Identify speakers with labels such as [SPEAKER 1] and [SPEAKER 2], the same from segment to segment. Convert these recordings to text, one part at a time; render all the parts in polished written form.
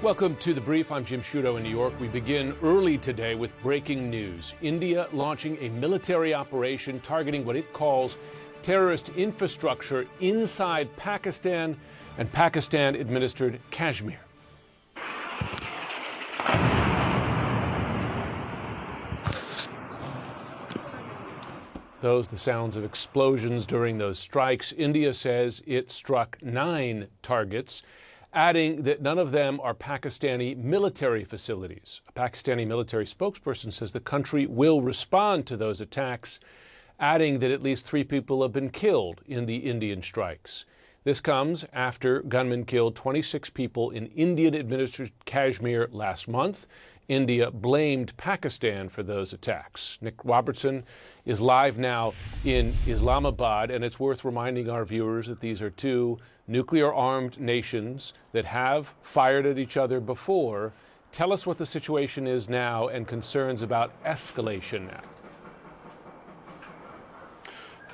[SPEAKER 1] Welcome to The Brief. I'm Jim Sciutto in New York. We begin early today with breaking news. India launching a military operation targeting what it calls terrorist infrastructure inside Pakistan and Pakistan-administered Kashmir. The sounds of explosions during those strikes. India says it struck 9 targets, adding that none of them are Pakistani military facilities. A Pakistani military spokesperson says the country will respond to those attacks, adding that at least 3 people have been killed in the Indian strikes. This comes after gunmen killed 26 people in Indian-administered Kashmir last month. India blamed Pakistan for those attacks. Nick Robertson is live now in Islamabad, and it's worth reminding our viewers that these are 2 nuclear-armed nations that have fired at each other before. Tell us what the situation is now and concerns about escalation now.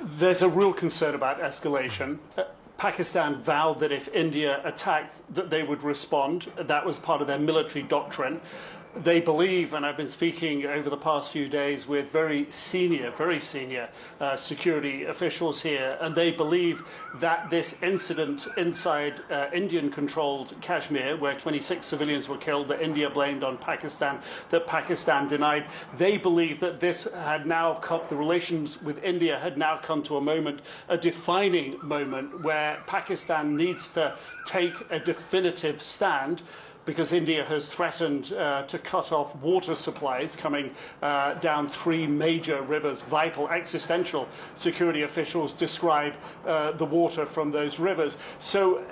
[SPEAKER 2] There's a real concern about escalation. Pakistan vowed that if India attacked, that they would respond. That was part of their military doctrine. They believe, and I've been speaking over the past few days with very senior security officials here, and they believe that this incident inside Indian-controlled Kashmir, where 26 civilians were killed, that India blamed on Pakistan, that Pakistan denied, they believe that this had now come, the relations with India had now come to a moment, a defining moment, where Pakistan needs to take a definitive stand, because India has threatened to cut off water supplies coming down 3 major rivers, vital, existential. Security officials describe the water from those rivers. So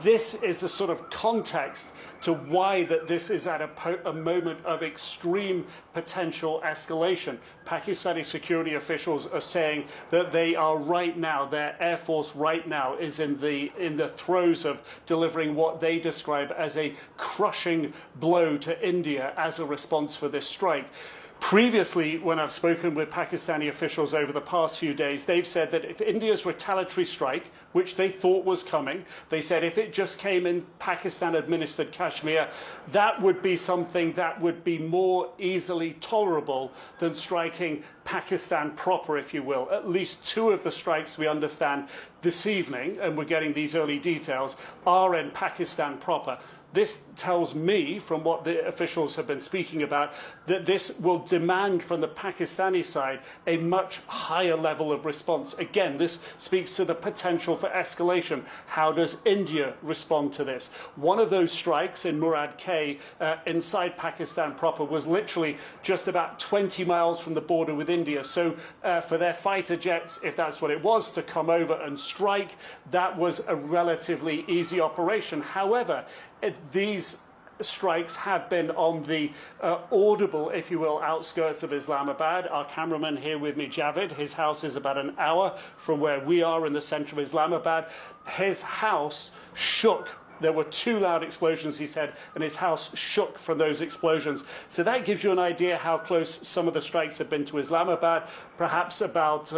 [SPEAKER 2] this is the sort of context to why that this is at a moment of extreme potential escalation. Pakistani security officials are saying that they are right now, their air force right now is in the throes of delivering what they describe as a crushing blow to India as a response for this strike. Previously, when I've spoken with Pakistani officials over the past few days, they've said that if India's retaliatory strike, which they thought was coming, they said if it just came in Pakistan-administered Kashmir, that would be something that would be more easily tolerable than striking Pakistan proper, if you will. At least 2 of the strikes we understand this evening, and we're getting these early details, are in Pakistan proper. This tells me, from what the officials have been speaking about, that this will demand from the Pakistani side a much higher level of response. Again, this speaks to the potential for escalation. How does India respond to this? One of those strikes in Murad K inside Pakistan proper was literally just about 20 miles from the border with India. So for their fighter jets, if that's what it was, to come over and strike, that was a relatively easy operation. However, these strikes have been on the audible, if you will, outskirts of Islamabad. Our cameraman here with me, Javed, his house is about an hour from where we are in the center of Islamabad. His house shook. There were 2 loud explosions, he said, and his house shook from those explosions. So that gives you an idea how close some of the strikes have been to Islamabad, perhaps about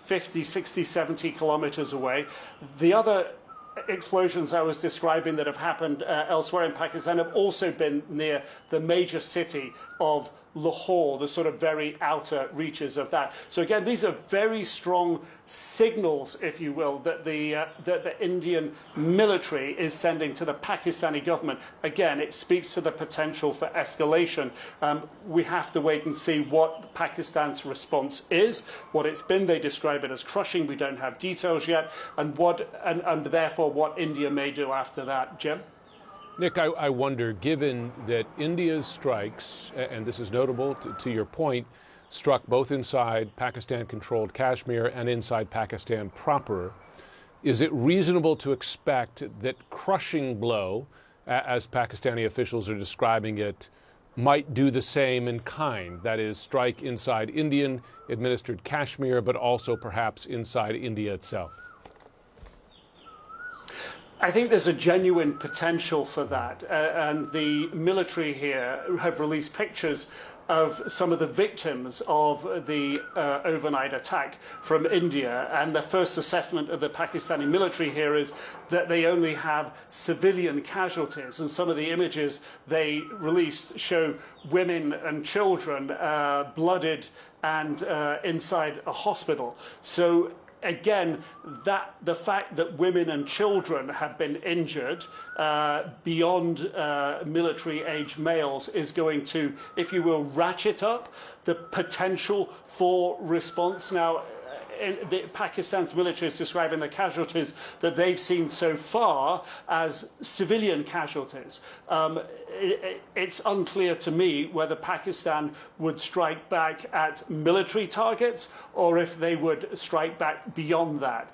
[SPEAKER 2] 50, 60, 70 kilometers away. The other explosions I was describing that have happened elsewhere in Pakistan have also been near the major city of Lahore, the sort of very outer reaches of that. So again, these are very strong signals, if you will, that the Indian military is sending to the Pakistani government. Again, it speaks to the potential for escalation. We have to wait and see what Pakistan's response is. What it's been, they describe it as crushing. We don't have details yet, and therefore what India may do after that. Jim?
[SPEAKER 1] Nick, I wonder, given that India's strikes, and this is notable to your point, struck both inside Pakistan-controlled Kashmir and inside Pakistan proper, is it reasonable to expect that crushing blow, as Pakistani officials are describing it, might do the same in kind? That is, strike inside Indian-administered Kashmir, but also perhaps inside India itself?
[SPEAKER 2] I think there's a genuine potential for that, and the military here have released pictures of some of the victims of the overnight attack from India, and the first assessment of the Pakistani military here is that they only have civilian casualties, and some of the images they released show women and children blooded and inside a hospital. So again, the fact that women and children have been injured beyond military-age males is going to, if you will, ratchet up the potential for response. Now, Pakistan's military is describing the casualties that they've seen so far as civilian casualties. It's unclear to me whether Pakistan would strike back at military targets or if they would strike back beyond that.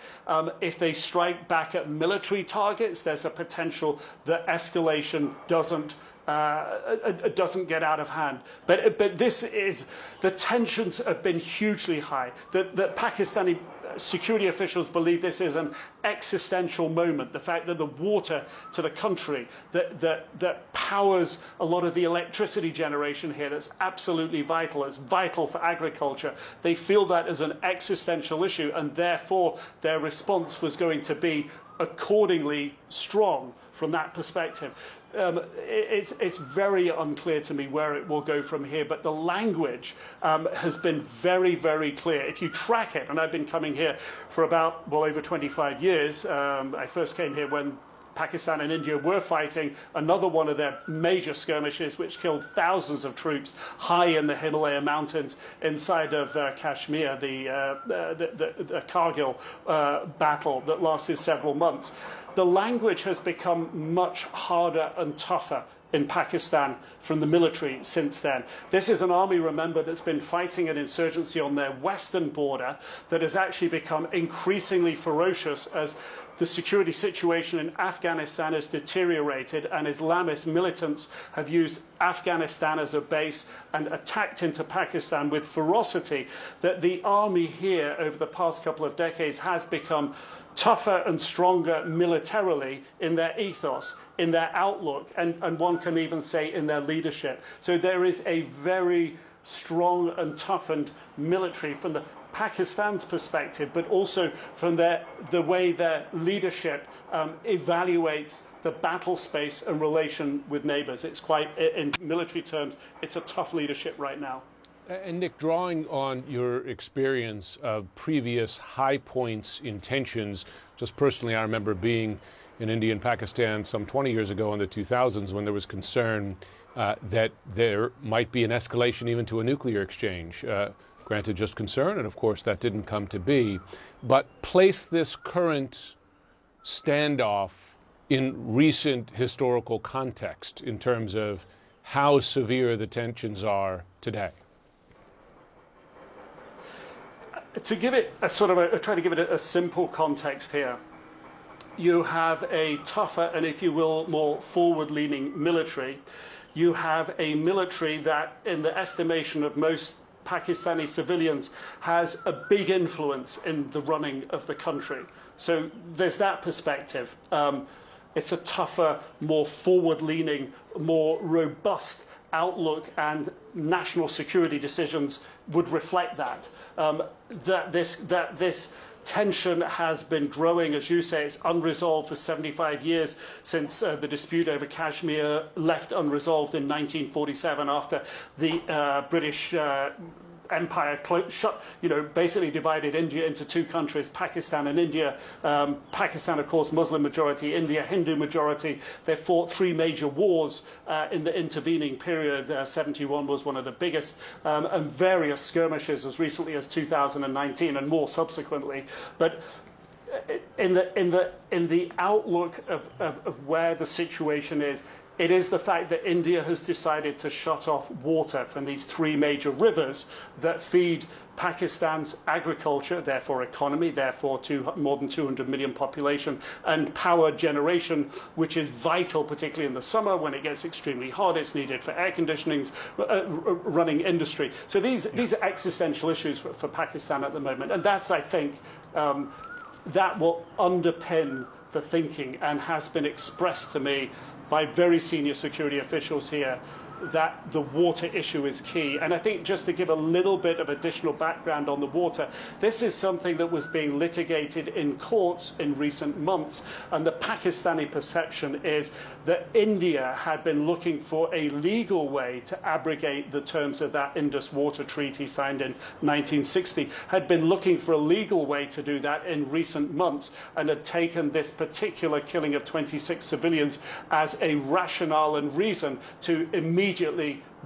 [SPEAKER 2] If they strike back at military targets, there's a potential that escalation doesn't get out of hand. But this is, the tensions have been hugely high. The Pakistani security officials believe this is an existential moment. The fact that the water to the country that powers a lot of the electricity generation here, that's absolutely vital, it's vital for agriculture. They feel that as an existential issue, and therefore their response was going to be accordingly strong from that perspective. It's very unclear to me where it will go from here, but the language has been very, very clear. If you track it, and I've been coming here for about, well, over 25 years. I first came here when Pakistan and India were fighting another one of their major skirmishes, which killed thousands of troops high in the Himalaya mountains inside of Kashmir, the Kargil battle that lasted several months. The language has become much harder and tougher in Pakistan from the military since then. This is an army, remember, that's been fighting an insurgency on their western border that has actually become increasingly ferocious as the security situation in Afghanistan has deteriorated and Islamist militants have used Afghanistan as a base and attacked into Pakistan with ferocity, that the army here over the past couple of decades has become tougher and stronger militarily in their ethos, in their outlook, and one can even say in their leadership. So there is a very strong and toughened military from the Pakistan's perspective, but also from the way their leadership evaluates the battle space and relation with neighbors. It's quite, in military terms, it's a tough leadership right now.
[SPEAKER 1] And Nick, drawing on your experience of previous high points in tensions, just personally, I remember being in India and Pakistan some 20 years ago in the 2000s when there was concern that there might be an escalation even to a nuclear exchange. Granted, just concern, and of course that didn't come to be. But place this current standoff in recent historical context in terms of how severe the tensions are today.
[SPEAKER 2] To give it a sort of try to give it a simple context here, you have a tougher and, if you will, more forward-leaning military. You have a military that, in the estimation of most Pakistani civilians, has a big influence in the running of the country. So there's that perspective. It's a tougher, more forward-leaning, more robust outlook, and national security decisions would reflect that. That this tension has been growing, as you say, it's unresolved for 75 years since the dispute over Kashmir left unresolved in 1947 after the British Empire basically divided India into two countries, Pakistan and India. Pakistan, of course, Muslim majority, India, Hindu majority. They fought three major wars in the intervening period. 71 was one of the biggest, and various skirmishes as recently as 2019 and more subsequently. But in the outlook of where the situation is, it is the fact that India has decided to shut off water from these three major rivers that feed Pakistan's agriculture, therefore economy, therefore more than 200 million population, and power generation, which is vital, particularly in the summer when it gets extremely hot. It's needed for air conditioning, running industry. So these are existential issues for Pakistan at the moment, and that's, I think, that will underpin the thinking and has been expressed to me by very senior security officials here that the water issue is key. And I think just to give a little bit of additional background on the water, this is something that was being litigated in courts in recent months. And the Pakistani perception is that India had been looking for a legal way to abrogate the terms of that Indus Water Treaty signed in 1960, had been looking for a legal way to do that in recent months, and had taken this particular killing of 26 civilians as a rationale and reason to immediately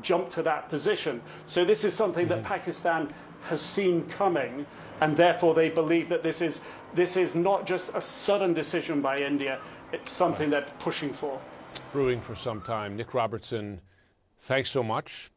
[SPEAKER 2] jump to that position. So this is something that Pakistan has seen coming, and therefore they believe that this is not just a sudden decision by India, it's something they're pushing for.
[SPEAKER 1] Brewing for some time. Nick Robertson, thanks so much.